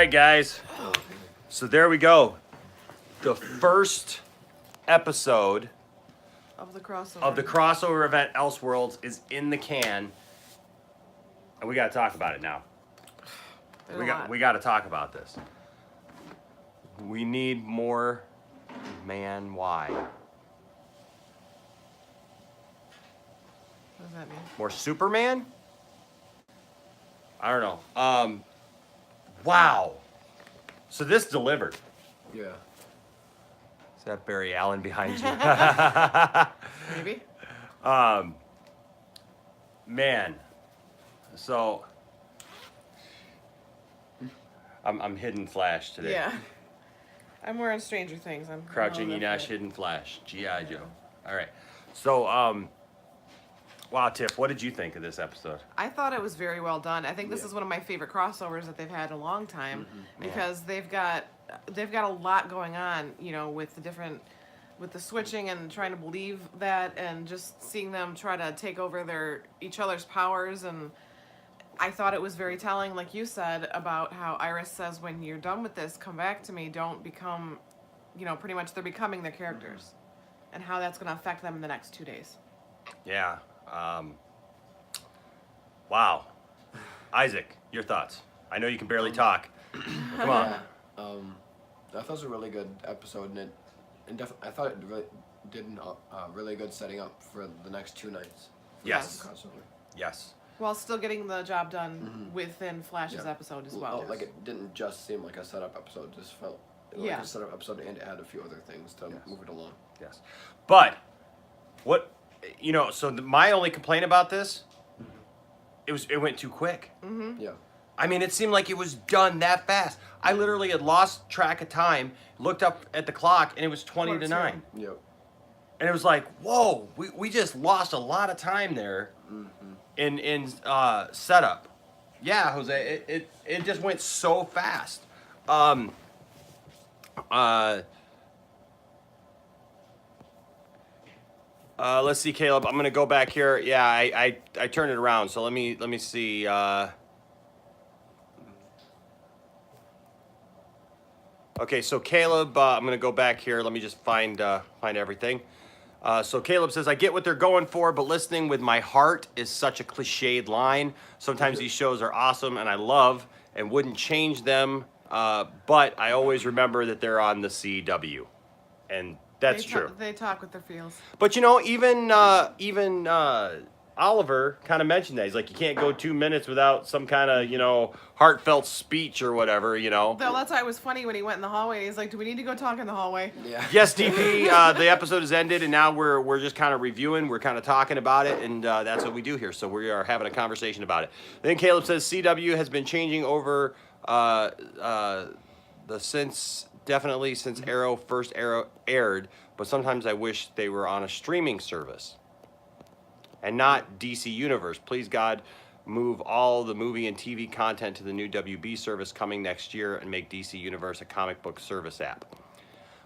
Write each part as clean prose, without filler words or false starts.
right, guys. So there we go. The first episode Of the crossover event Elseworlds is in the can, and we got to talk about it now. We got to talk about this. We need more man. Why? What does that mean? More Superman? I don't know. Wow. So this delivered. Yeah. Is that Barry Allen behind you? Maybe. Man. So I'm Hidden Flash today. Yeah. I'm wearing Stranger Things. I'm Crouching all Enosh, different. Hidden Flash, G.I. Joe. All right. So, wow, Tiff, what did you think of this episode? I thought it was very well done. I think this Yeah. is one of my favorite crossovers that they've had in a long time Yeah. because they've got a lot going on, with the switching and trying to believe that and just seeing them try to take over each other's powers. And I thought it was very telling, like you said, about how Iris says, when you're done with this, come back to me. Don't become, pretty much they're becoming their characters and how that's going to affect them in the next 2 days. Yeah. Wow. Isaac, your thoughts? I know you can barely talk. Come on. Yeah. I thought it was a really good episode, and I thought it really did really good setting up for the next 2 nights. For Yes. the crossover. Yes. While still getting the job done within Flash's Yeah. episode as well. Like it didn't just seem like a setup episode; it just felt like Yeah. a setup episode and add a few other things to move it along. Yes. But what so my only complaint about this, it went too quick. Yeah. I mean, it seemed like it was done that fast. I literally had lost track of time, looked up at the clock, and it was 20 to 9. Yep. And it was like, whoa, we just lost a lot of time there in setup. Yeah, Jose, it just went so fast. Let's see, Caleb. I'm gonna go back here. Yeah, I turned it around. So let me see. Okay, so Caleb, I'm gonna go back here. Let me just find everything. So Caleb says, I get what they're going for, but listening with my heart is such a cliched line. Sometimes these shows are awesome and I love and wouldn't change them, but I always remember that they're on the CW, and that's true. They talk with their feels. But even Oliver kind of mentioned that. He's like, you can't go 2 minutes without some kind of heartfelt speech or whatever. Though that's why it was funny when he went in the hallway. He's like, "Do we need to go talk in the hallway?" Yeah. Yes, DP. The episode has ended, and now we're just kind of reviewing. We're kind of talking about it, and that's what we do here. So we are having a conversation about it. Then Caleb says CW has been changing over since Arrow first aired, but sometimes I wish they were on a streaming service and not DC Universe. Please, God, move all the movie and TV content to the new WB service coming next year and make DC Universe a comic book service app.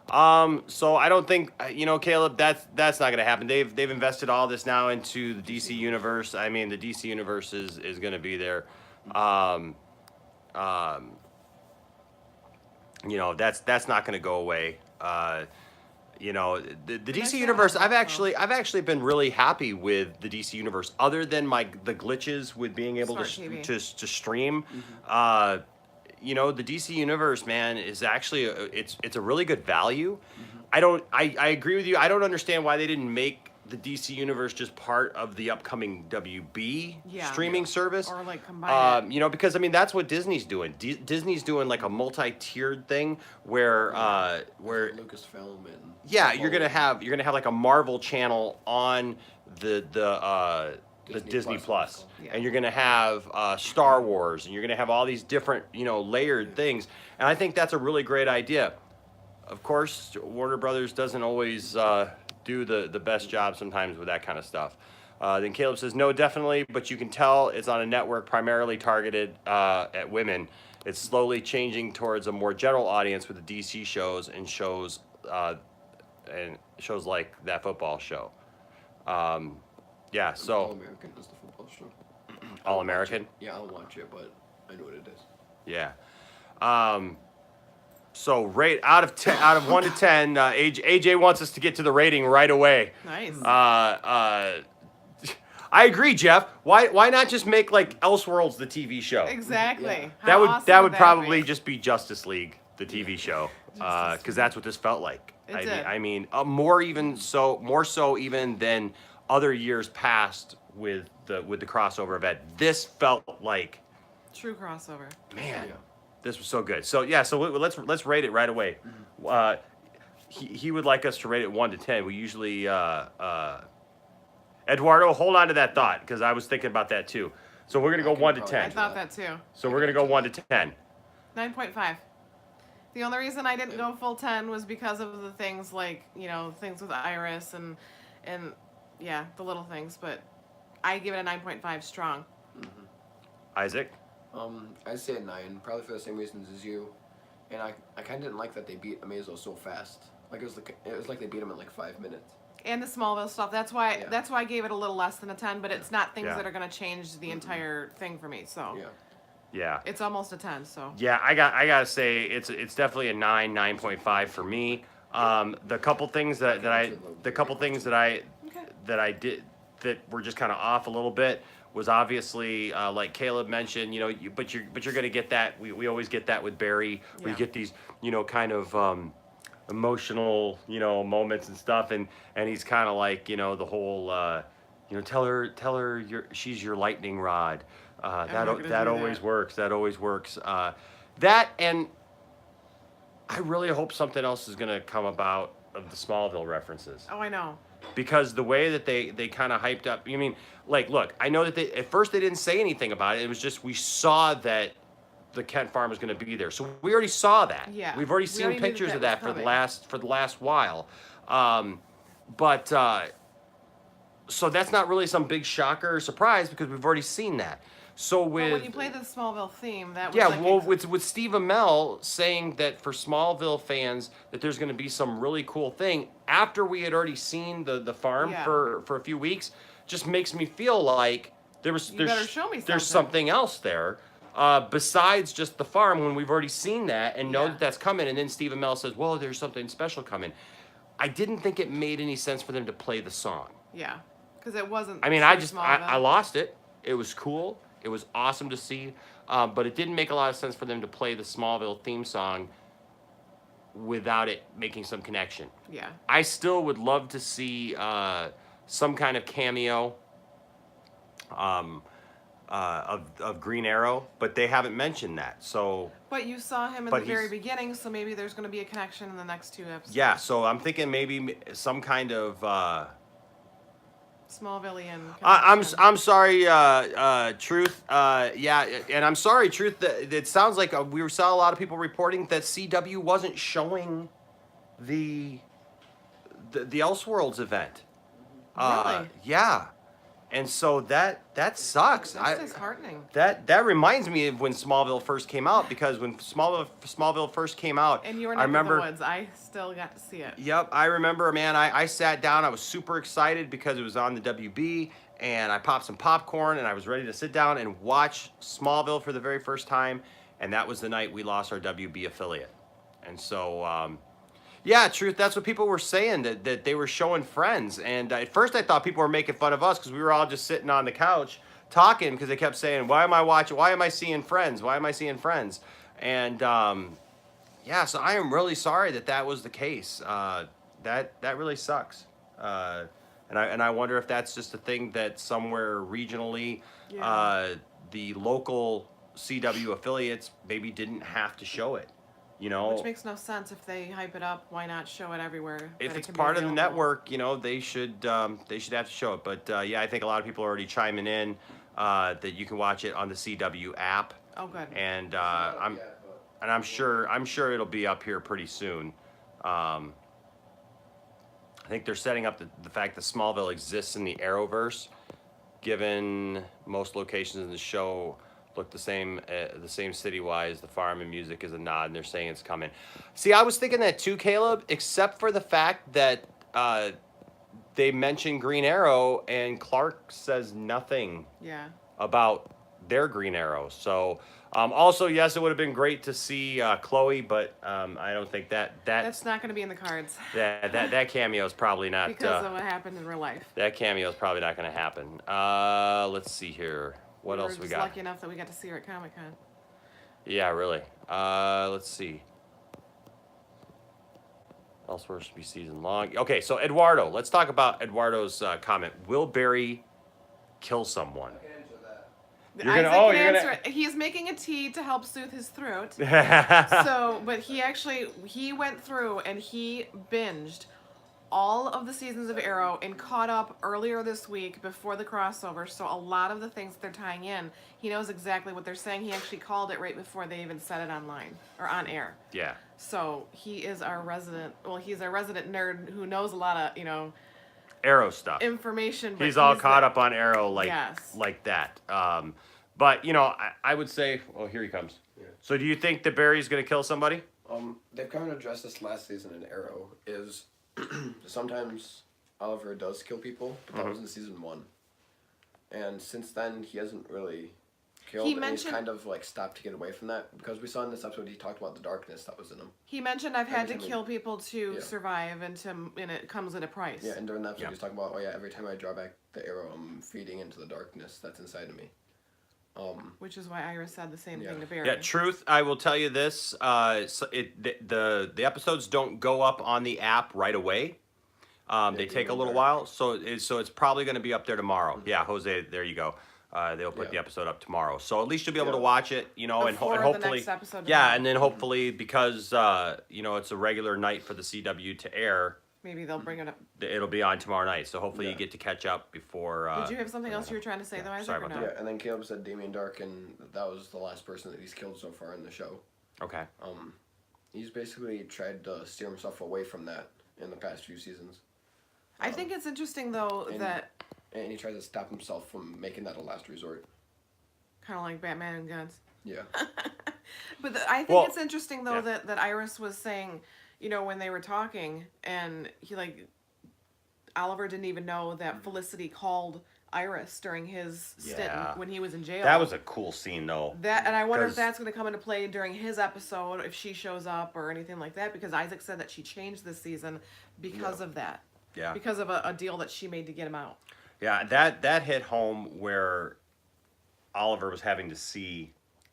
So I don't think, Caleb, that's not going to happen. They've invested all this now into the DC Universe. I mean, the DC Universe is going to be there. That's not going to go away. The DC Universe, I've actually been really happy with the DC Universe, other than the glitches with being able to stream. The DC Universe, man, is actually it's a really good value. I agree with you. I don't understand why they didn't make the DC Universe just part of the upcoming WB streaming service, or combine it. Because that's what Disney's doing. Disney's doing like a multi-tiered thing where Lucasfilm and you're gonna have like a Marvel channel on the Disney Plus. Yeah. And you're gonna have Star Wars, and you're gonna have all these different layered things, and I think that's a really great idea. Of course, Warner Brothers doesn't always do the best job sometimes with that kind of stuff. Then Caleb says, no, definitely, but you can tell it's on a network primarily targeted at women. It's slowly changing towards a more general audience with the DC shows and shows like that football show. So All American is the football show. All American? Yeah, I'll watch it, but I know what it is. Yeah. So rate out of 10, out of 1 to 10. AJ wants us to get to the rating right away. Nice. I agree, Jeff. Why not just make like Elseworlds the TV show? Exactly. Yeah. How That would awesome would probably be? just be Justice League the TV show, Justice because that's what this felt like. It I did. mean, more so even than other years past with the crossover event. This felt like, True crossover. man, Yeah. this was so good. So yeah, so let's rate it right away. He would like us to rate it 1 to 10. We usually Eduardo, hold on to that thought because I was thinking about that too. So we're gonna go I can 1 to probably I 10. thought that too. So we're gonna go 1 to 10. 9.5. The only reason I didn't go full 10 was because of the things like, things with Iris and yeah, the little things, but I give it a 9.5 strong. Isaac. I'd say a 9, probably for the same reasons as you. And I kind of didn't like that they beat Amazo so fast. Like it was like they beat him in like 5 minutes. And the Smallville stuff. That's why Yeah. I gave it a little less than a 10, but it's not things Yeah. that are going to change the entire thing for me. So Yeah. Yeah. it's almost a 10, so. Yeah, I gotta say it's definitely a 9.5 for me. The couple things that I Okay. did that were just kind of off a little bit was obviously like Caleb mentioned, but you're gonna get that. We always get that with Barry, where you Yeah. get these kind of emotional moments and stuff, and he's kind of like the whole tell her she's your lightning rod. not gonna That do always that. works. That always works. That, and I really hope something else is gonna come about of the Smallville references, Oh, I know. because the way that they kind of hyped up. I mean, like, look, I know that they at first they didn't say anything about it. It was just we saw that the Kent farm was going to be there, so we already saw that. Yeah. We've already We seen already knew pictures that of was that for the coming. last while. But so that's not really some big shocker or surprise because we've already seen that. So But with when you play the Smallville theme, that was yeah, like well, with Steve Amell saying that for Smallville fans that there's going to be some really cool thing after we had already seen the farm Yeah. for a few weeks, just makes me feel like there's better show me there's something. something else there besides just the farm when we've already seen that and know Yeah. that that's coming. And then Steve Amell says, "Well, there's something special coming." I didn't think it made any sense for them to play the song. yeah, because it wasn't. I mean, true I Smallville. lost it. It was cool. It was awesome to see, but it didn't make a lot of sense for them to play the Smallville theme song without it making some connection. Yeah. I still would love to see some kind of cameo of Green Arrow, but they haven't mentioned that. So But you saw him in But the very he's- beginning, so maybe there's going to be a connection in the next 2 episodes. yeah, so I'm thinking maybe some kind of. Smallvillian. I'm connection. sorry, Truth. Yeah, and I'm sorry, Truth. That it sounds like we saw a lot of people reporting that CW wasn't showing the Elseworlds event. Really? Yeah, and so that sucks. That's disheartening. That reminds me of when Smallville first came out, because when Smallville first came out, And you were I in remember. the woods. I still got to see it. Yep, I remember, man. I sat down. I was super excited because it was on the WB, and I popped some popcorn, and I was ready to sit down and watch Smallville for the very first time. And that was the night we lost our WB affiliate. And so, yeah, Truth, that's what people were saying, that they were showing Friends. And at first I thought people were making fun of us because we were all just sitting on the couch talking, because they kept saying, why am I seeing Friends? Why am I seeing Friends? And, yeah, so I am really sorry that was the case. That really sucks. And I wonder if that's just a thing that somewhere regionally, Yeah. the local CW affiliates maybe didn't have to show it. Which makes no sense. If they hype it up, why not show it everywhere? If that it it's can be part of the available? network, they should have to show it. But yeah, I think a lot of people are already chiming in that you can watch it on the CW app, Oh, good. and I'm sure it'll be up here pretty soon. I think they're setting up the fact that Smallville exists in the Arrowverse, given most locations in the show look the same city-wise. The farm and music is a nod, and they're saying it's coming. See, I was thinking that too, Caleb, except for the fact that they mentioned Green Arrow, and Clark says nothing Yeah. about their Green Arrow. So Also, yes, it would have been great to see Chloe, but I don't think That's not going to be in the cards that cameo is probably not. because of what happened in real life. That cameo is probably not going to happen. Let's see here. What else were we just got? lucky enough that we got to see her at Comic-Con. Yeah, really. Let's see. Elseworlds should be season long. Okay, so Eduardo. Let's talk about Eduardo's comment. Will Barry kill someone? You're gonna- Isaac oh, can you're gonna- answer it. He is making a tea to help soothe his throat. So, but he went through and he binged all of the seasons of Arrow and caught up earlier this week before the crossover. So a lot of the things they're tying in, he knows exactly what they're saying. He actually called it right before they even said it online or on air. Yeah. So he's our resident nerd who knows a lot of, Arrow stuff. information. But He's all caught up on Arrow like that. But I would say, oh, here he comes. Yeah. So do you think that Barry's gonna kill somebody? They've kind of addressed this last season in Arrow. Is sometimes Oliver does kill people, but that was in season 1, and since then he hasn't really killed. He's kind of like stopped to get away from that because we saw in this episode he talked about the darkness that was in him. He mentioned I've had to kill people to survive, and it comes at a price. Yeah, and during that episode he's talking about, every time I draw back the arrow, I'm feeding into the darkness that's inside of me. Which is why Iris said the same thing to Barry. Yeah, truth. I will tell you this. The episodes don't go up on the app right away. They take a little while, so it's probably going to be up there tomorrow. Yeah, Jose, there you go. They'll put the episode up tomorrow, so at least you'll be able to watch it, and hopefully, the next episode and then hopefully because it's a regular night for the CW to air. Maybe they'll bring it up. It'll be on tomorrow night, so hopefully you get to catch up before. Did you have something else you were trying to say, though, Isaac? Sorry about or no? that. And then Caleb said Damien Dark, and that was the last person that he's killed so far in the show. Okay. He's basically tried to steer himself away from that in the past few seasons. I think it's interesting, though, and he tries to stop himself from making that a last resort. kind of like Batman and guns. Yeah. But I think it's interesting, though, that Iris was saying, when they were talking, and Oliver didn't even know that Felicity called Iris during his stint when he was in jail. That was a cool scene, though. And I wonder if that's going to come into play during his episode, if she shows up or anything like that, because Isaac said that she changed this season because of that. Yeah. Because of a deal that she made to get him out. Yeah, that hit home where Oliver was having to see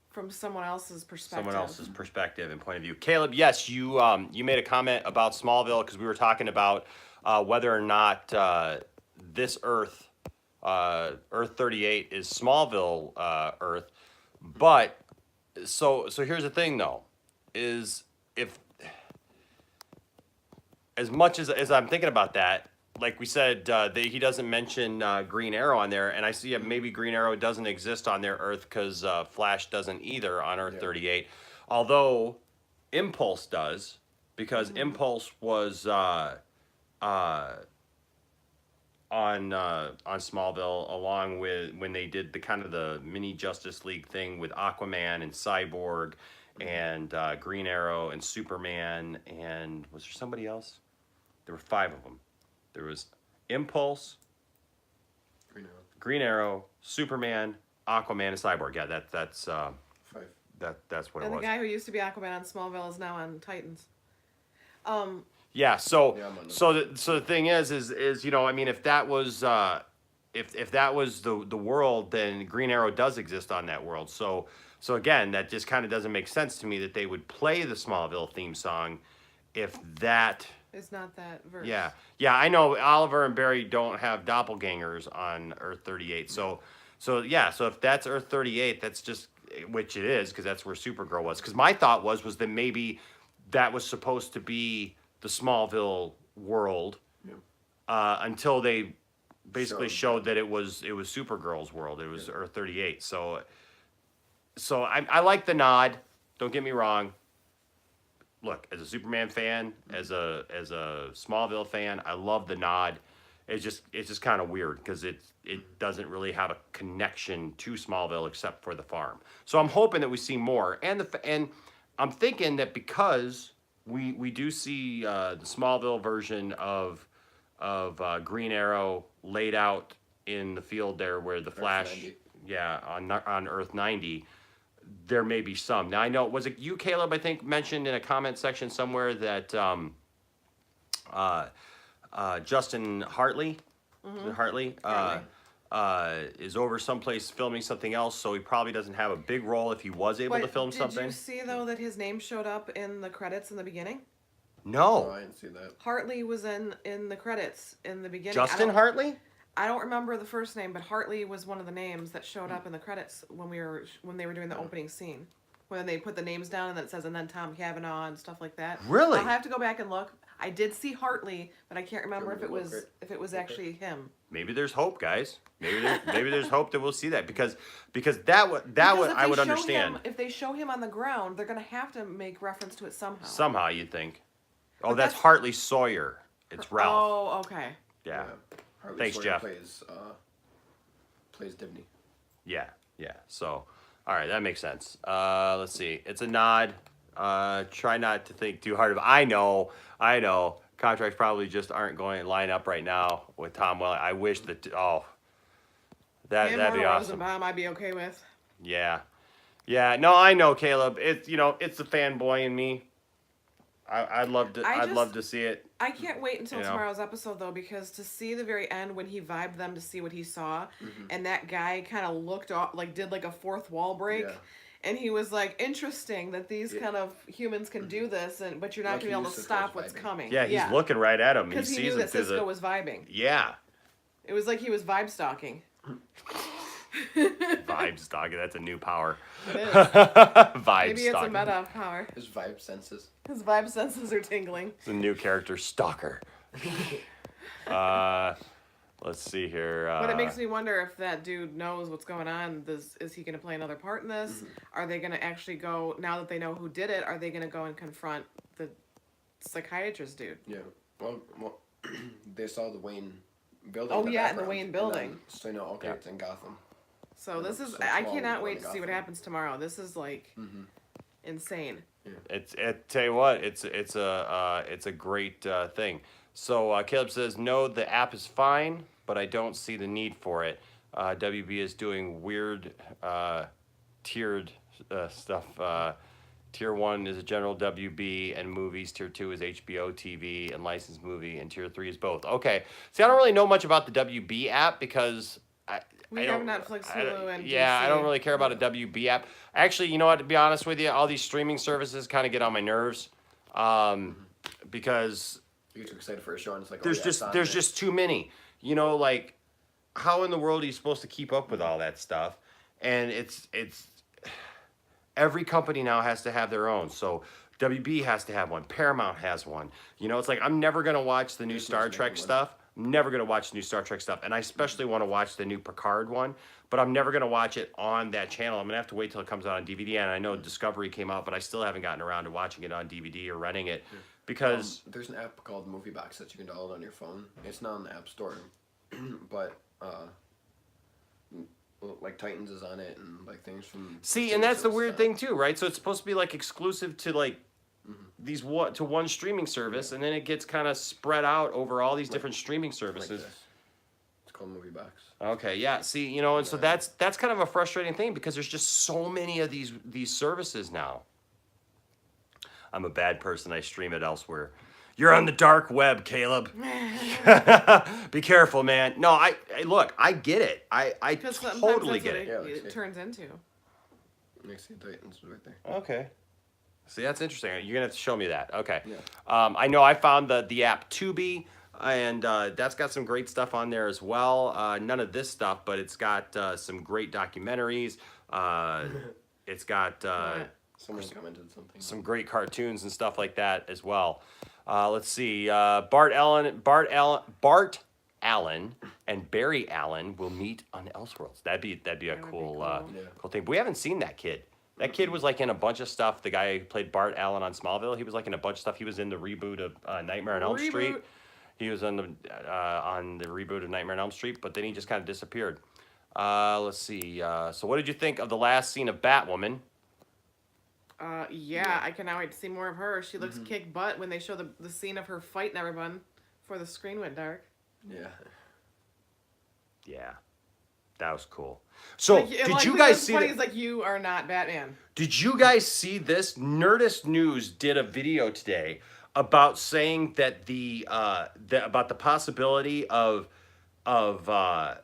from someone else's perspective. And point of view. Caleb, yes, you made a comment about Smallville because we were talking about whether or not this Earth, Earth 38, is Smallville Earth. But so here's the thing, though, is if as much as I'm thinking about that, like we said, he doesn't mention Green Arrow on there, and I see maybe Green Arrow doesn't exist on their Earth because Flash doesn't either on Earth 38. Although Impulse does, because Impulse was on Smallville, along with when they did the kind of the mini Justice League thing with Aquaman and Cyborg and Green Arrow and Superman, and was there somebody else? There were 5 of them. There was Impulse, Green Arrow, Superman, Aquaman, and Cyborg. Yeah, that's 5. That's what it was. And the guy who used to be Aquaman on Smallville is now on Titans. Yeah. So the thing is I mean, if that was if that was the world, then Green Arrow does exist on that world. So again, that just kind of doesn't make sense to me that they would play the Smallville theme song if that. It's not that verse. Yeah, I know Oliver and Barry don't have doppelgangers on Earth 38. So if that's Earth 38, that's just, which it is, because that's where Supergirl was. Because my thought was that maybe that was supposed to be the Smallville world until they basically showed that it was Supergirl's world. It was Earth 38. So I like the nod. Don't get me wrong. Look, as a Superman fan, as a Smallville fan, I love the nod. It's just kind of weird because it doesn't really have a connection to Smallville except for the farm. So I'm hoping that we see more, and I'm thinking that because we do see the Smallville version of Green Arrow laid out in the field there where the Flash, on Earth 90. there may be some. Now I know, was it you, Caleb? I think mentioned in a comment section somewhere that Justin Hartley, is it Hartley, is over someplace filming something else, so he probably doesn't have a big role if he was able to film something. Did you see though that his name showed up in the credits in the beginning? Oh, No, I didn't see that. Hartley was in the credits in the beginning. Justin Hartley. I don't remember the first name, but Hartley was one of the names that showed up in the credits when they were doing the opening scene. When they put the names down and then it says and then Tom Cavanaugh and stuff like that. Really? I'll have to go back and look. I did see Hartley, but I can't remember Can we look if it was actually him. Maybe there's hope, guys. Maybe there's hope that we'll see that because that would I would understand. If they show him on the ground, they're gonna have to make reference to it somehow. Somehow you'd think. Oh, But that's that's- Hartley Sawyer. It's Ralph. Oh, okay. Yeah. Harley Thanks, Sawyer Jeff. Plays Divney. Yeah. So, all right, that makes sense. Let's see. It's a nod. Try not to think too hard of. I know. Contracts probably just aren't going to line up right now with Tom Welling. I wish that. Oh, that'd be awesome. Rosenbaum, I'd be okay with. Yeah. No, I know, Caleb. It's it's the fanboy in me. I'd love to see it. I can't wait until You know. tomorrow's episode though, because to see the very end when he vibed them to see what he saw, and that guy kind of looked off, did a fourth wall break. Yeah. And he was like, interesting that these kind of humans can do this, but you're not Like going to be he able to used to stop throw what's vibing. coming. Yeah, he's looking right at him. Because he sees knew him that through Cisco the. was vibing. Yeah. It was like he was vibe stalking. Vibe stalking. That's a new power. It is. Vibe Maybe it's a stalking. meta power. His vibe senses. His vibe senses are tingling. It's a new character, Stalker. Let's see here. But it makes me wonder if that dude knows what's going on. Is he going to play another part in this? Are they going to actually go, now that they know who did it, are they going to go and confront the psychiatrist dude? Yeah. Well, they saw the Wayne building. Oh, in yeah, in the background, Wayne and building. then- So you know, okay, Yeah. it's in Gotham. So this is, So I it's all cannot one wait to see what Gotham. happens tomorrow. This is insane. Tell you what, it's a great thing. So Caleb says, no, the app is fine, but I don't see the need for it. WB is doing weird tiered stuff. Tier 1 is a general WB and movies. Tier 2 is HBO TV and licensed movie. And Tier 3 is both. Okay. See, I don't really know much about the WB app because We I have don't- Netflix, I don't- Hulu, and yeah, I DC. don't really care about a WB app. Actually, you know what? To be honest with you, all these streaming services kind of get on my nerves because You get too excited for a show, and it's like, there's oh, yeah, just it's on there's there. just too many. You know, like how in the world are you supposed to keep up with all that stuff? And it's every company now has to have their own. So WB has to have one. Paramount has one. You know, it's like I'm never gonna watch the new Disney's Star making Trek one. stuff. I'm never gonna watch the new Star Trek stuff, and I especially want to watch the new Picard one. But I'm never gonna watch it on that channel. I'm gonna have to wait till it comes out on DVD. And I know Discovery came out, but I still haven't gotten around to watching it on DVD or renting it because There's an app called Movie Box that you can download on your phone. It's not on the App Store, but like Titans is on it, and like things from. see, and that's the Simpsons weird stuff. thing too, right? So it's supposed to be like exclusive to like these to one streaming service, and then it gets kind of spread out over all these different streaming Like services. this. It's called Movie Box. Okay, yeah. See, you know, and so that's kind of a frustrating thing because there's just so many of these services now. I'm a bad person. I stream it elsewhere. You're on the dark web, Caleb. Be careful, man. No, I look. I get it. I Because sometimes totally that's get what it. Yeah, let's it see. turns into. Next to Titans right there. Okay. See, that's interesting. You're gonna have to show me that. Okay. Yeah. I know I found the app Tubi, and that's got some great stuff on there as well. None of this stuff, but it's got some great documentaries. It's got What? Someone commented something. some great cartoons and stuff like that as well. Let's see. Bart Allen, and Barry Allen will meet on Elseworlds. That'd be a That would be cool, cool. Yeah. cool thing. But we haven't seen that kid. That kid was like in a bunch of stuff. The guy who played Bart Allen on Smallville, he was like in a bunch of stuff. He was in the reboot of Nightmare on Elm Street. Reboot. He was on the reboot of Nightmare on Elm Street, but then he just kind of disappeared. Let's see. So what did you think of the last scene of Batwoman? Yeah, I cannot wait to see more of her. She looks kick butt when they show the scene of her fighting everyone before the screen went dark. Yeah. Yeah. That was cool. So, Like, did like, you what's guys see funny that? is like you are not Batman. Did you guys see this? Nerdist News did a video today about saying that about the possibility of the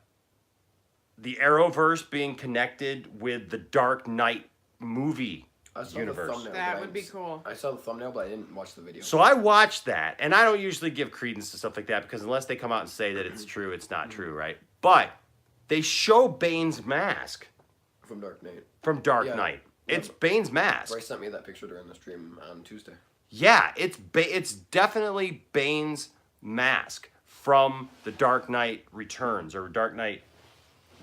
Arrowverse being connected with the Dark Knight movie I saw universe. the thumbnail. That but would be cool. I saw the thumbnail, but I didn't watch the video. So I watched that, and I don't usually give credence to stuff like that because unless they come out and say that it's true, it's not true, right? But they show Bane's mask From Dark Knight. from Dark Yeah. Knight. Yeah. It's Bane's mask. Bryce sent me that picture during the stream on Tuesday. Yeah, it's definitely Bane's mask from the Dark Knight Returns or Dark Knight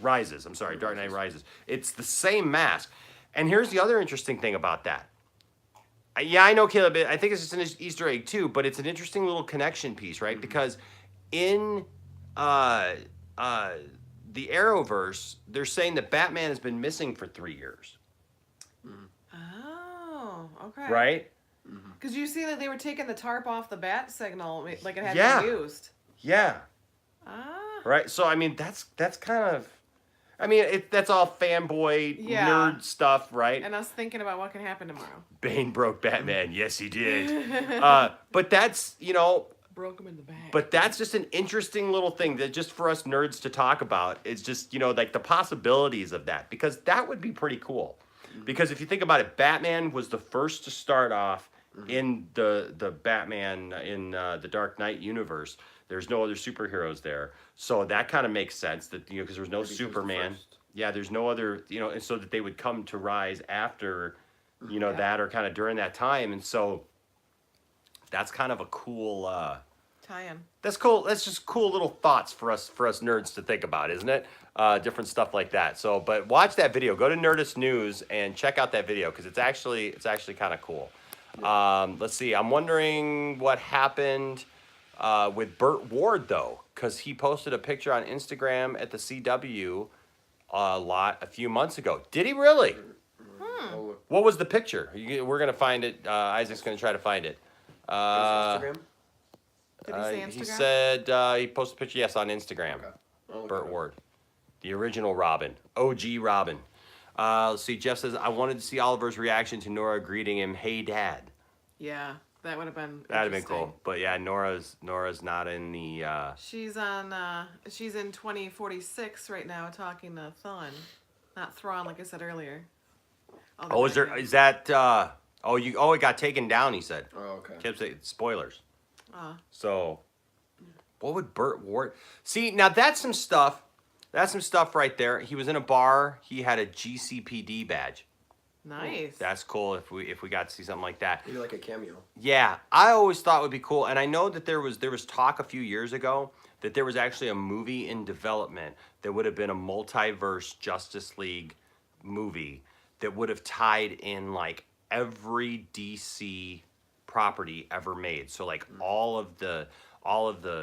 Rises. I'm sorry, Dark Knight Rises. It's the same mask. And here's the other interesting thing about that. Yeah, I know, Caleb. I think it's just an Easter egg too, but it's an interesting little connection piece, right? Because in the Arrowverse, they're saying that Batman has been missing for 3 years, Oh, okay. right? Because you see that they were taking the tarp off the bat signal, like it had Yeah. been used. Yeah, Ah. right. So I mean, that's kind of, I mean, that's all fanboy Yeah. nerd stuff, right? And us thinking about what can happen tomorrow. Bane broke Batman. Yes, he did. But that's, Broke him in the back. but that's just an interesting little thing that just for us nerds to talk about. It's just, like the possibilities of that, because that would be pretty cool. Because if you think about it, Batman was the first to start off in the Batman in the Dark Knight universe. There's no other superheroes there. So that kind of makes sense that, because there's no Maybe he was the Superman. first. Yeah, there's no other, and so that they would come to rise after, that or kind of during that time. And so that's kind of a cool, Tie-in. that's cool. That's just cool little thoughts for us nerds to think about, isn't it? Different stuff like that. So, but watch that video. Go to Nerdist News and check out that video because it's actually kind of cool. Let's see. I'm wondering what happened with Burt Ward though, because he posted a picture on Instagram at the CW lot a few months ago. Did he really? Oh, look. What was the picture? We're gonna find it. Isaac's gonna try to find it. Is it Instagram? Did he say Instagram? He said he posted a picture. Yes, on Instagram. Okay. I'll look Burt it up. Ward, the original Robin, OG Robin. Let's see. Jeff says I wanted to see Oliver's reaction to Nora greeting him, "Hey, Dad." Yeah, that would have been. That'd have been interesting. cool. But yeah, Nora's not in the. She's on. She's in 2046 right now, talking to Thawne, not Thrawn, like I said earlier. Oh, is there? Is that? It got taken down. He said. Oh, okay. Kept saying spoilers. Uh, So, what would Burt Ward? See, now that's some stuff. That's some stuff right there. He was in a bar. He had a GCPD badge. nice. That's cool if we got to see something like that. Maybe like a cameo. Yeah, I always thought it would be cool, and I know that there was talk a few years ago that there was actually a movie in development that would have been a multiverse Justice League movie that would have tied in like every DC property ever made. So like all of the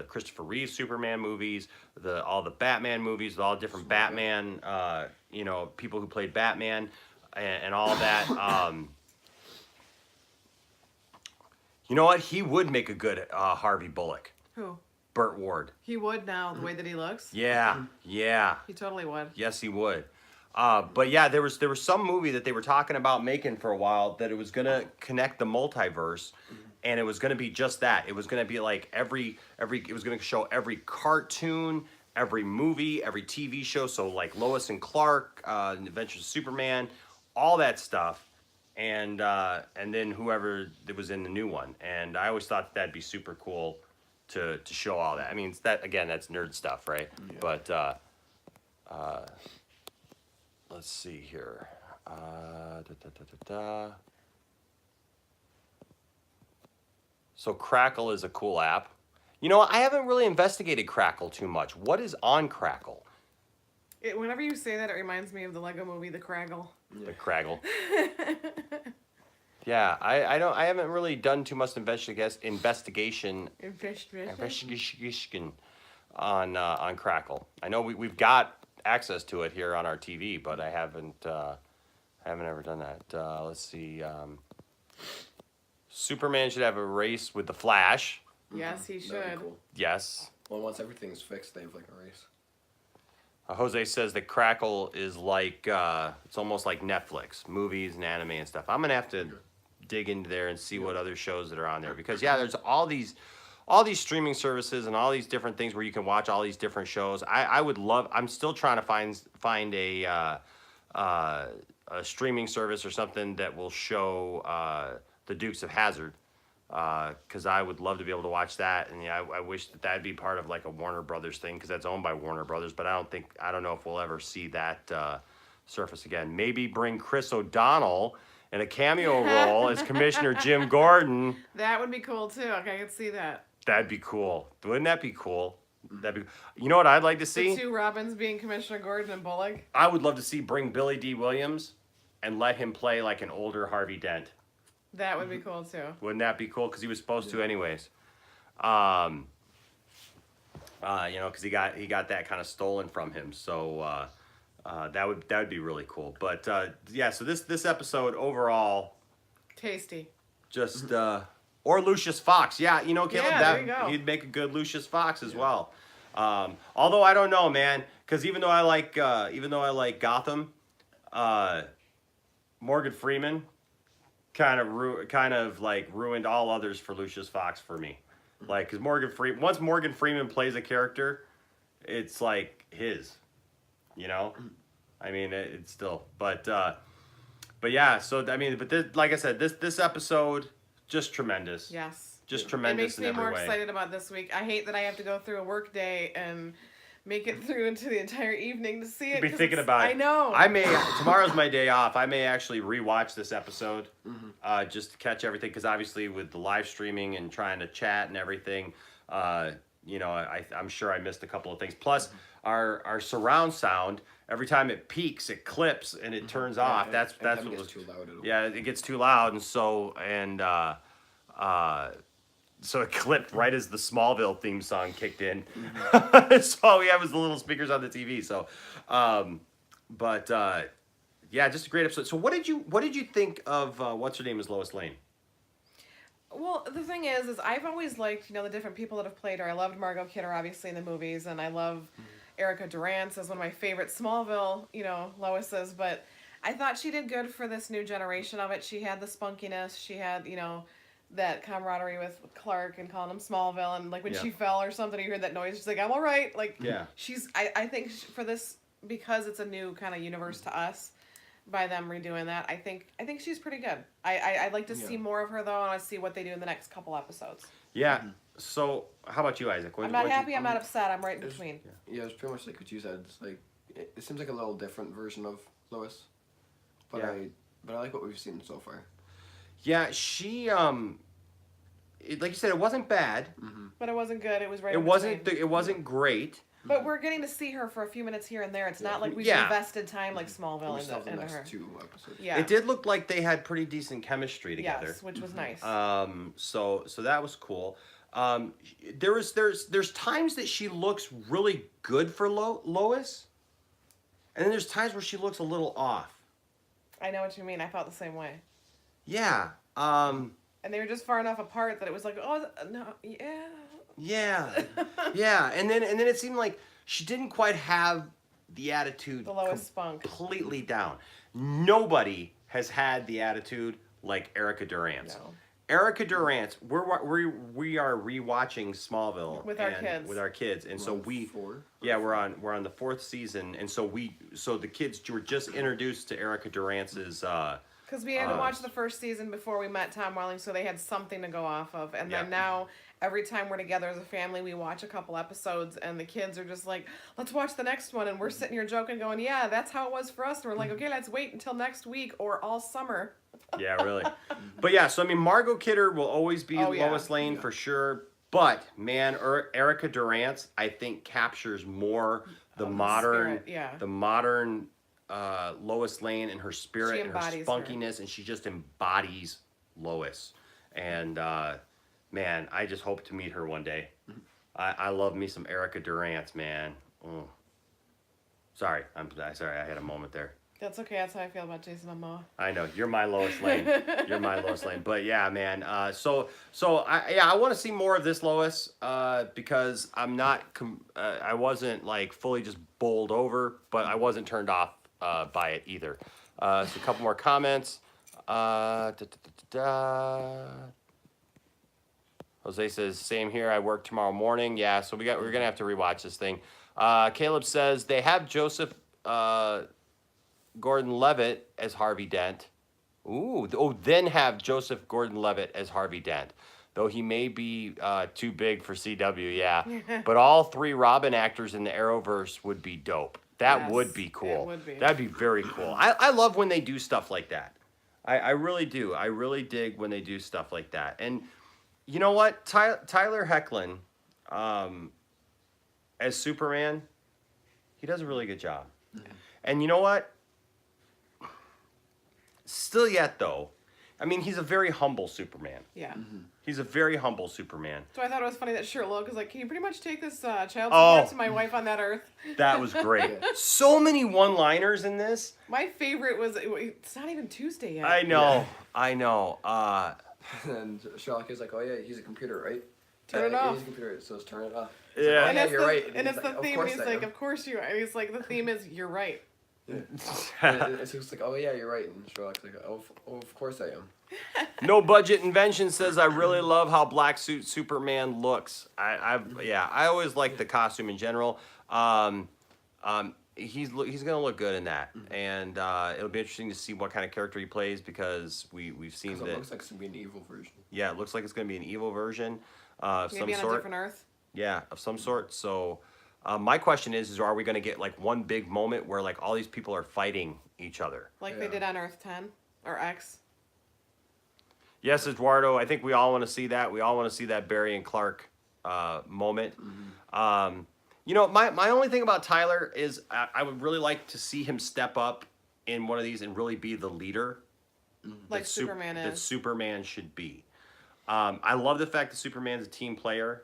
Christopher Reeve Superman movies, all the Batman movies, all different Batman, people who played Batman and all that. You know what? He would make a good Harvey Bullock. Who? Burt Ward. He would now, the way that he looks. Yeah, yeah. He totally would. Yes, he would. But yeah, there was some movie that they were talking about making for a while that it was gonna connect the multiverse, and it was gonna be just that. It was gonna be like it was gonna show every cartoon, every movie, every TV show. So like Lois and Clark, Adventures of Superman, all that stuff, and then whoever that was in the new one. And I always thought that'd be super cool to show all that. I mean, that's nerd stuff, right? Yeah. But let's see here. So Crackle is a cool app. You know, I haven't really investigated Crackle too much. What is on Crackle? Whenever you say that, it reminds me of the Lego movie, The Craggle. The Craggle. Yeah, I haven't really done too much investigation on Crackle. I know we've got access to it here on our TV, but I haven't ever done that. Let's see. Superman should have a race with the Flash. Yes, he That'd be should. cool. Yes. Well, once everything's fixed, they have like a race. Jose says that Crackle is like it's almost like Netflix, movies and anime and stuff. I'm gonna have to dig into there and see what other shows that are on there because yeah, there's all these streaming services and all these different things where you can watch all these different shows. I would love. I'm still trying to find a streaming service or something that will show the Dukes of Hazzard. Because I would love to be able to watch that, and yeah, I wish that that'd be part of like a Warner Brothers thing, because that's owned by Warner Brothers. But I don't know if we'll ever see that surface again. Maybe bring Chris O'Donnell in a cameo role as Commissioner Jim Gordon. That would be cool too. Okay, I could see that. That'd be cool. Wouldn't that be cool? You know what I'd like to see? The two Robins being Commissioner Gordon and Bullock. I would love to bring Billy D. Williams and let him play like an older Harvey Dent. That would be cool too. Wouldn't that be cool? Because he was supposed to anyways. Because he got that kind of stolen from him. So that would be really cool. But yeah, so this episode overall, Tasty. just or Lucius Fox. Yeah, Caleb, Yeah, there you go. He'd make a good Lucius Fox as well. Although I don't know, man, because even though I like Gotham, Morgan Freeman kind of ruined all others for Lucius Fox for me. Like, because once Morgan Freeman plays a character, it's like his, I mean, it's still, but yeah. So I mean, like I said, this episode just tremendous. Yes. Just tremendous It in makes me every more way. excited about this week. I hate that I have to go through a work day and make it through into the entire evening to see it. Be 'cause thinking about it. I know. Tomorrow's my day off. I may actually rewatch this episode, just to catch everything. Because obviously with the live streaming and trying to chat and everything, I'm sure I missed a couple of things. Plus, our surround sound, every time it peaks, it clips and it turns off. That's what gets was too loud. Yeah, it gets too loud, and so it clipped right as the Smallville theme song kicked in. So all we have is the little speakers on the TV. So, yeah, just a great episode. So what did you think of what's her name is Lois Lane? Well, the thing is I've always liked, the different people that have played her. I loved Margot Kidder, obviously, in the movies, and I love Erica Durance as one of my favorite Smallville, Loises, but I thought she did good for this new generation of it. She had the spunkiness. She had, that camaraderie with Clark and calling him Smallville, and like when she fell or something, you heard that noise, she's like, I'm all right. Like, yeah. I think for this, because it's a new kind of universe to us, by them redoing that, I think she's pretty good. I'd like to see more of her, though, and I see what they do in the next couple episodes. Yeah. So how about you, Isaac? I'm not happy, I'm not upset, I'm right in between. Yeah, it's pretty much like what you said. It's like it seems like a little different version of Lois, but I like what we've seen so far. Yeah, she like you said, it wasn't bad. But it wasn't good. It was right. It in wasn't. between. It wasn't great. But we're getting to see her for a few minutes here and there. It's not like we've Yeah. invested time like Smallville We still have the into next her. 2 episodes. Yeah. It did look like they had pretty decent chemistry together. Yes, which was nice. So that was cool. There's times that she looks really good for Lois, and then there's times where she looks a little off. I know what you mean. I felt the same way. Yeah. And they were just far enough apart that it was like, oh no, yeah. Yeah. Yeah. And then it seemed like she didn't quite have the attitude The Lois spunk. completely down. Nobody has had the attitude like Erica Durance. No. Erica Durance, we are rewatching Smallville With our kids. With our kids, and so we 4? Yeah, we're on the 4th season, and so the kids were just introduced to Erica Durance's. Because we had to watch the first season before we met Tom Welling, so they had something to go off of. And then now, every time we're together as a family, we watch a couple episodes, and the kids are just like, let's watch the next one. And we're sitting here joking, going, yeah, that's how it was for us. And we're like, okay, let's wait until next week or all summer. Yeah, really. But yeah, so I mean, Margot Kidder will always be Lois Lane for sure. But man, Erica Durance, I think, captures more the modern, the modern Lois Lane and her spirit and her spunkiness, and she just embodies Lois. And man, I just hope to meet her one day. I love me some Erica Durance, man. Oh. Sorry, I had a moment there. That's okay. That's how I feel about Jason Momoa. I know you're my Lois Lane. You're my Lois Lane. But yeah, man. So I want to see more of this Lois. Because I'm not. I wasn't like fully just bowled over, but I wasn't turned off by it either. So a couple more comments. Jose says same here. I work tomorrow morning. Yeah. So we're gonna have to rewatch this thing. Caleb says they have Joseph. Gordon-Levitt as Harvey Dent. Then have Joseph Gordon-Levitt as Harvey Dent. Though he may be too big for CW, yeah. But all 3 Robin actors in the Arrowverse would be dope. That would be cool. It would be. That'd be very cool. I love when they do stuff like that. I really do. I really dig when they do stuff like that. And you know what? Tyler Hoechlin as Superman, he does a really good job. And you know what? Still yet, though, I mean, he's a very humble Superman. Yeah. He's a very humble Superman. So I thought it was funny that Sherlock was like, "Can you pretty much take this child support Oh. to my wife on that earth?" That was great. So many one-liners in this. My favorite was, it's not even Tuesday yet. I know. Yeah. I know. And Sherlock is like, oh yeah, he's a computer, right? Turn it Yeah, off. he's a computer, so it's turn it off. Yeah. And Yeah, it's you're the, right. And He's it's the like, of theme. course He's I like, am. "Of course you are." And he's like, the theme is, "You're right." And so he's like, oh yeah, you're right. And Sherlock's like, oh, of course I am. No Budget Invention says, I really love how Black Suit Superman looks. I always like the costume in general. He's gonna look good in that, and it'll be interesting to see what kind of character he plays because we've seen Because that. it looks like it's gonna be an evil version. Yeah, it looks like it's gonna be an evil version of Maybe some on a sort. different Earth. Yeah, of some sort. So, my question is are we gonna get like one big moment where like all these people are fighting each other? Like they Yeah. did on Earth 10 or X. Yes, Eduardo. I think we all want to see that. We all want to see that Barry and Clark moment. You know, my only thing about Tyler is I would really like to see him step up in one of these and really be the leader Like that Superman that is. Superman should be. I love the fact that Superman's a team player.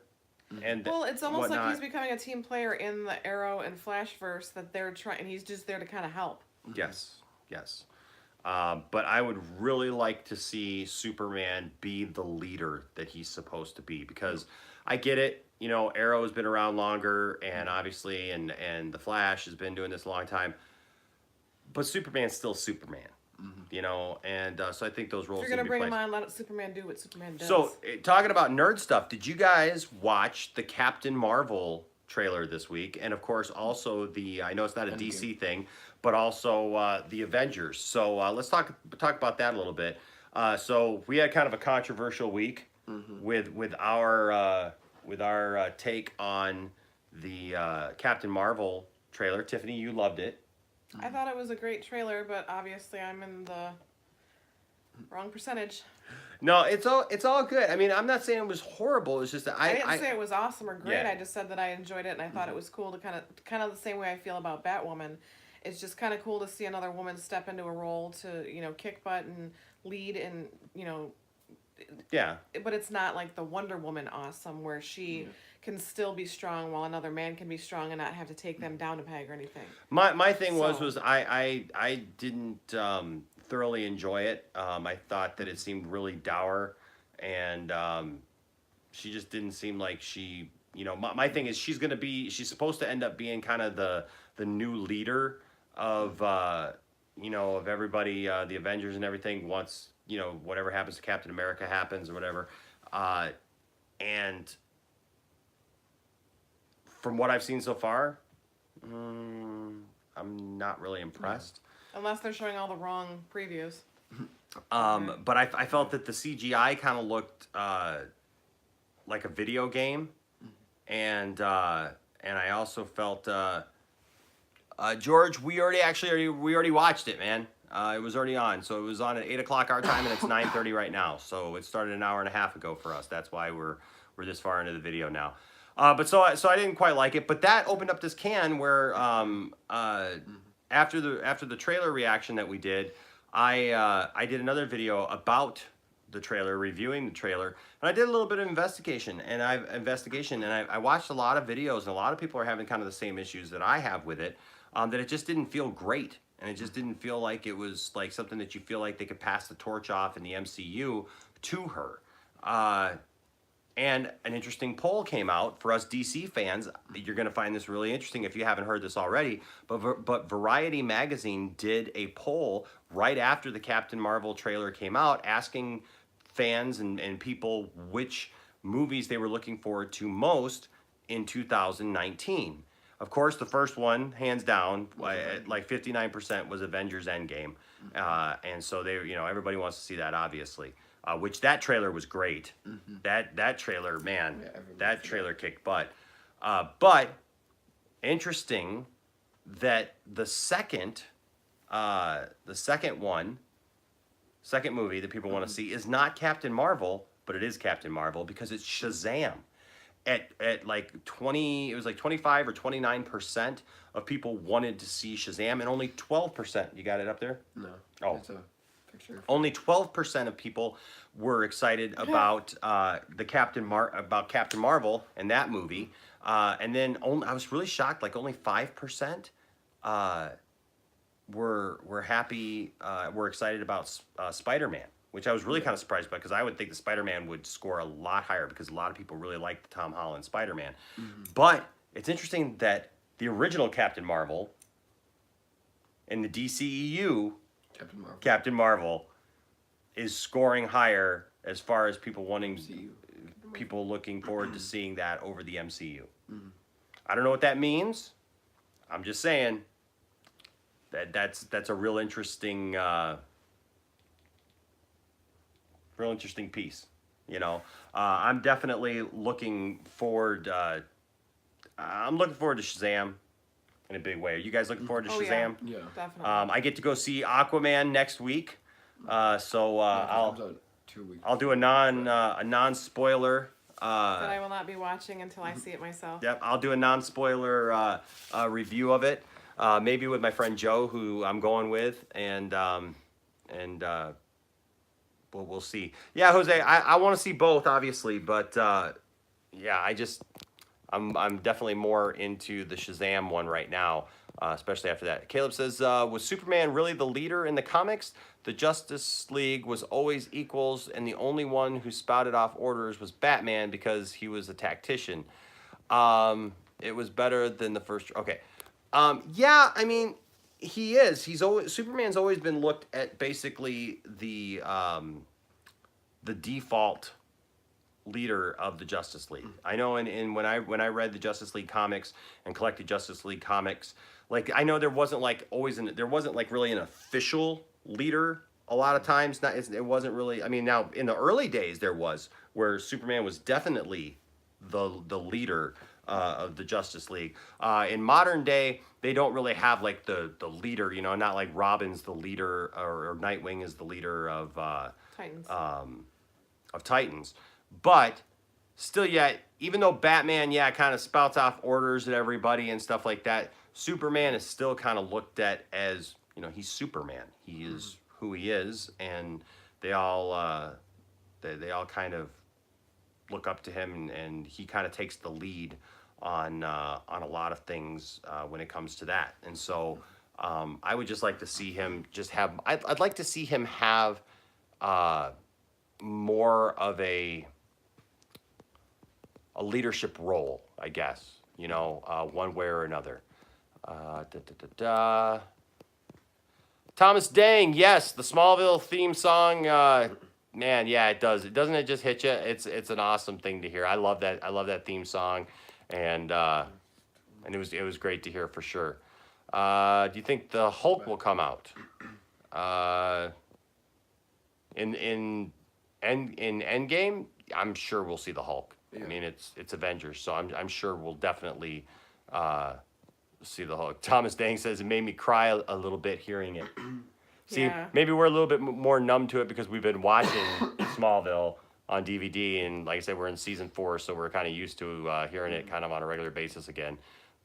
And Well, it's almost like whatnot. he's becoming a team player in the Arrow and Flashverse that they're trying, and he's just there to kind of help. Yes, yes. But I would really like to see Superman be the leader that he's supposed to be because I get it. You know, Arrow has been around longer, and obviously, and the Flash has been doing this a long time. But Superman's still Superman, you know, and so I think those roles. If you're gonna need to be bring him placed. on, let Superman do what Superman does. So, talking about nerd stuff, did you guys watch the Captain Marvel trailer this week? And of course, also I know it's not a DC thing, but also the Avengers. So let's talk about that a little bit. So we had kind of a controversial week with our take on the Captain Marvel trailer. Tiffany, you loved it. I thought it was a great trailer, but obviously I'm in the wrong percentage. No, it's all good. I mean, I'm not saying it was horrible. It's just that I didn't say it was awesome or great. Yeah. I just said that I enjoyed it and I thought it was cool to kind of the same way I feel about Batwoman. It's just kind of cool to see another woman step into a role to, you know, kick butt and lead and, you know, yeah. but it's not like the Wonder Woman awesome where she can still be strong while another man can be strong and not have to take them down a peg or anything. My thing So- was I didn't thoroughly enjoy it. I thought that it seemed really dour, and she just didn't seem like she. You know, my thing is she's supposed to end up being kind of the new leader of you know, of everybody, the Avengers and everything. Once, you know, whatever happens to Captain America happens or whatever, and from what I've seen so far, I'm not really impressed. Unless they're showing all the wrong previews. But I felt that the CGI kind of looked like a video game, and I also felt George, we already watched it, man. It was already on, so it was on at 8 o'clock our time, and it's 9:30 right now. So it started an hour and a half ago for us. That's why we're this far into the video now. But so I didn't quite like it. But that opened up this can where after the trailer reaction that we did, I did another video about the trailer, reviewing the trailer, and I did a little bit of investigation. And I watched a lot of videos, and a lot of people are having kind of the same issues that I have with it. That it just didn't feel great. and it just didn't feel like it was like something that you feel like they could pass the torch off in the MCU to her. And an interesting poll came out for us DC fans. You're going to find this really interesting if you haven't heard this already. But Variety magazine did a poll right after the Captain Marvel trailer came out, asking fans and people which movies they were looking forward to most in 2019. Of course, the first one, hands down, like 59% was Avengers Endgame, and so everybody wants to see that, obviously. Which that trailer was great. That trailer, man, that trailer kicked butt. But interesting that the second movie that people want to see is not Captain Marvel, but it is Captain Marvel because it's Shazam. At like 20, it was like 25 or 29% of people wanted to see Shazam, and only 12%. You got it up there? No. Oh. It's a picture. Only 12% of people were excited about Captain Marvel and that movie, and then I was really shocked. Like only 5% were happy. Were excited about Spider-Man, which I was really kind of surprised by because I would think the Spider-Man would score a lot higher because a lot of people really liked the Tom Holland Spider-Man. But it's interesting that the original Captain Marvel in the DCEU Captain Marvel is scoring higher as far as people people looking forward to seeing that over the MCU. I don't know what that means. I'm just saying that's a real interesting piece. I'm definitely looking forward. I'm looking forward to Shazam in a big way. Are you guys looking forward to Shazam? Yeah. Definitely. I get to go see Aquaman next week, so I'll do a non spoiler. That I will not be watching until I see it myself. Yep, I'll do a non spoiler review of it, maybe with my friend Joe, who I'm going with, and we'll see. Yeah, Jose, I want to see both, obviously, but yeah, I'm definitely more into the Shazam one right now, especially after that. Caleb says, was Superman really the leader in the comics? The Justice League was always equals, and the only one who spouted off orders was Batman because he was a tactician. It was better than the first. Okay. Yeah, I mean, he is. Superman's always been looked at basically the default leader of the Justice League. I know when I read the Justice League comics and collected Justice League comics, like I know there wasn't like really an official leader a lot of times. It wasn't really. I mean, now in the early days there was, where Superman was definitely the leader of the Justice League. In modern day, they don't really have like the leader. Not like Robin's the leader or Nightwing is the leader of Titans. But still yet, even though Batman, kind of spouts off orders at everybody and stuff like that, Superman is still kind of looked at as, he's Superman. He is who he is, and they all kind of look up to him, and he kind of takes the lead on a lot of things when it comes to that. And so I would just like to see him I'd like to see him have more of a leadership role, I guess, one way or another. Thomas Dang, yes, the Smallville theme song, man, yeah, it does. Doesn't it just hit you? It's an awesome thing to hear. I love that theme song, and it was great to hear for sure. Do you think the Hulk will come out? In Endgame, I'm sure we'll see the Hulk. Yeah. I mean, it's Avengers, so I'm sure we'll definitely see the Hulk. Thomas Dang says it made me cry a little bit hearing it. See, maybe we're a little bit more numb to it because we've been watching Smallville on DVD, and like I said, we're in season 4, so we're kind of used to hearing it kind of on a regular basis again.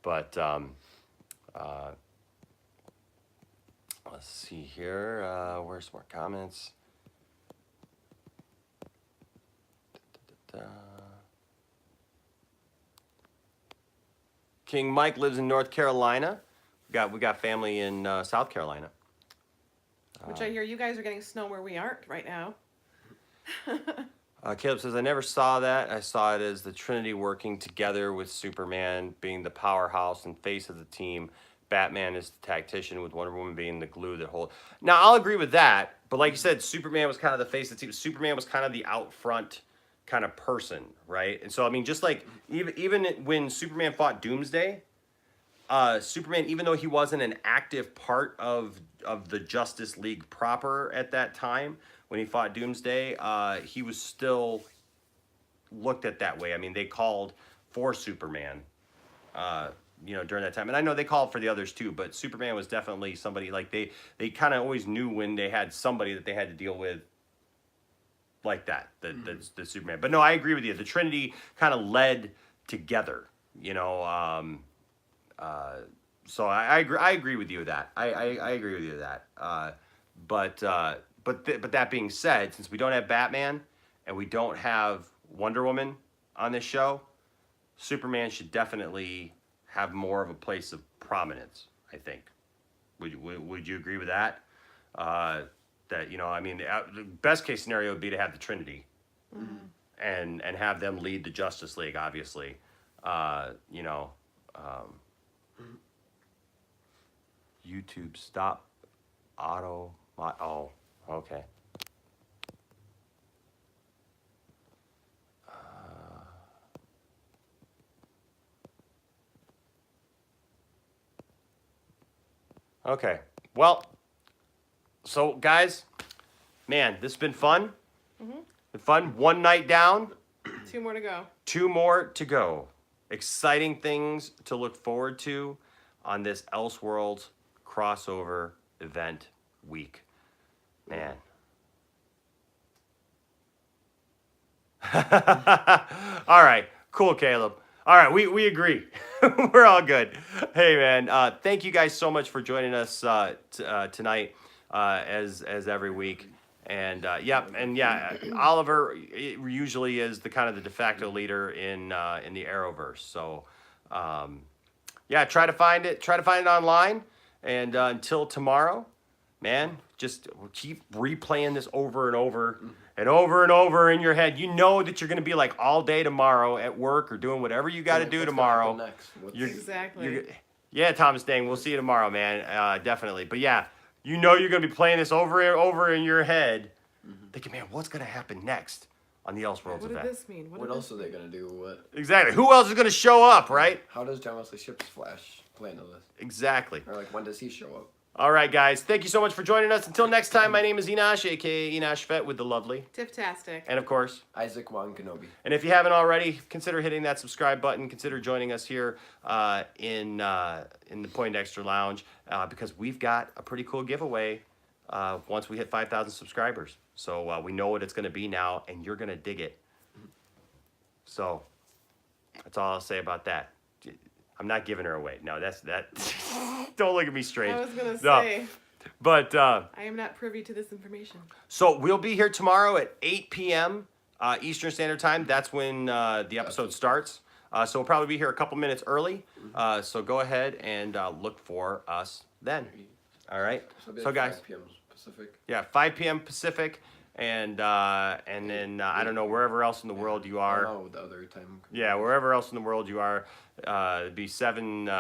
But let's see here. Where's more comments? King Mike lives in North Carolina. We got family in South Carolina. Which I hear you guys are getting snow where we aren't right now. Caleb says, I never saw that. I saw it as the Trinity working together with Superman being the powerhouse and face of the team. Batman is the tactician with Wonder Woman being the glue that hold. Now, I'll agree with that. But like you said, Superman was kind of the face of the team. Superman was kind of the out front kind of person, right? And so, I mean, just like even when Superman fought Doomsday, Superman, even though he wasn't an active part of the Justice League proper at that time, when he fought Doomsday, he was still looked at that way. I mean, they called for Superman, during that time. And I know they called for the others too, but Superman was definitely somebody, like, they kind of always knew when they had somebody that they had to deal with like that, the Superman. But no, I agree with you. The Trinity kind of led together, so I agree with you with that. I agree with you with that. But that being said, since we don't have Batman and we don't have Wonder Woman on this show, Superman should definitely have more of a place of prominence, I think. Would you agree with that? The best case scenario would be to have the Trinity, and have them lead the Justice League, obviously. YouTube stop auto. Oh, okay. Okay. Well, so guys, man, this has been fun. Been fun. One night down. 2 more to go. 2 more to go. Exciting things to look forward to on this Elseworlds crossover event week. Man. All right. Cool, Caleb. All right, we agree. We're all good. Hey, man, thank you guys so much for joining us tonight, as every week. And Oliver usually is the kind of the de facto leader in the Arrowverse. So, try to find it. Try to find it online. And until tomorrow, man, just keep replaying this over and over. And over and over in your head. You know that you're going to be like all day tomorrow at work or doing whatever you got to do tomorrow. Exactly. Yeah, Thomas Dang, we'll see you tomorrow, man. Definitely. But yeah, you know you're going to be playing this over and over in your head. Thinking, man, what's going to happen next on the Elseworlds event? What did this mean? What else are they going to do? What? Exactly. Who else is going to show up, right? How does John Wesley Shipp's Flash play into this? Exactly. Or like, when does he show up? All right, guys. Thank you so much for joining us. Until next time, my name is Enosh, a.k.a. Enosh Fett with the lovely. Tiff-tastic. And, of course, Isaac Wan Kenobi. And if you haven't already, consider hitting that subscribe button. Consider joining us here in the Poindexter Lounge because we've got a pretty cool giveaway once we hit 5,000 subscribers. So we know what it's going to be now, and you're going to dig it. So that's all I'll say about that. I'm not giving her away. No, that's that. Don't look at me strange. I was going to say. But I am not privy to this information. So we'll be here tomorrow at 8 p.m. Eastern Standard Time. That's when the episode starts. So we'll probably be here a couple minutes early. So go ahead and look for us then. All right. So guys. 5 p.m. Pacific. Yeah, 5 p.m. Pacific. And then I don't know, wherever else in the world you are. Oh, the other time. Yeah, wherever else in the world you are. It'd be 7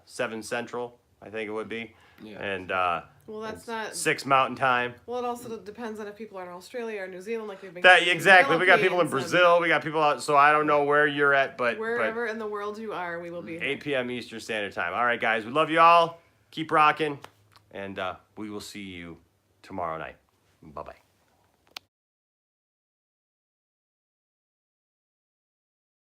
Central, I think it would be. Yeah. And well, that's not 6 Mountain Time. Well, it also depends on if people are in Australia or New Zealand, like we've been. That exactly. We got people in Philippines Brazil. We got people out. So I don't know where you're at, but wherever in the world you are, we will be. 8 p.m. Eastern Standard Time. All right, guys. We love you all. Keep rocking, and we will see you tomorrow night. Bye bye.